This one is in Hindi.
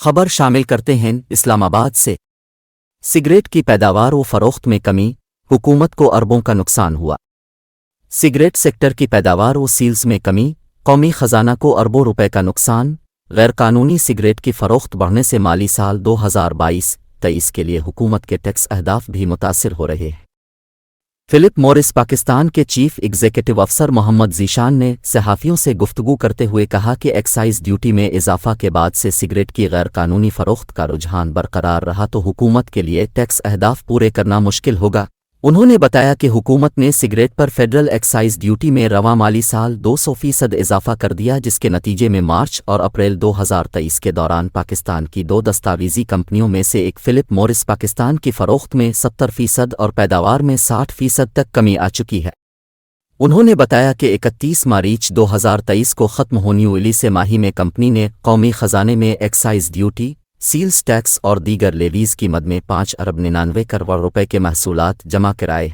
खबर शामिल करते हैं इस्लामाबाद से। सिगरेट की पैदावार व फरोख्त में कमी, हुकूमत को अरबों का नुकसान हुआ। सिगरेट सेक्टर की पैदावार व सील्स में कमी, कौमी खजाना को अरबों रुपए का नुकसान। गैरकानूनी सिगरेट की फरोख्त बढ़ने से माली साल 2022-23 के लिए हुकूमत के टैक्स अहदाफ भी मुतासिर हो रहे हैं। फिलिप मॉरिस पाकिस्तान के चीफ एग्जीक्यूटिव अफसर मोहम्मद ज़ीशान ने सहाफ़ियों से गुफ्तगू करते हुए कहा कि एक्साइज ड्यूटी में इजाफा के बाद से सिगरेट की गैरकानूनी फ़रोख्त का रुझान बरकरार रहा तो हुकूमत के लिए टैक्स अहदाफ पूरे करना मुश्किल होगा। उन्होंने बताया कि हुकूमत ने सिगरेट पर फेडरल एक्साइज ड्यूटी में रवा माली साल 200% इजाफा कर दिया, जिसके नतीजे में मार्च और अप्रैल 2023 के दौरान पाकिस्तान की 2 दस्तावेजी कंपनियों में से एक फिलिप मॉरिस पाकिस्तान की फ़रोख्त में 70% और पैदावार में 60% तक कमी आ चुकी है। उन्होंने बताया कि 31 मार्च 2023 को ख़त्म होने वाली से माही में कंपनी ने कौमी ख़जाने में एक्साइज ड्यूटी, सील्स टैक्स और दीगर लेवीज़ की मद में 5 अरब 99 करोड़ रुपए के महसूलात जमा कराए।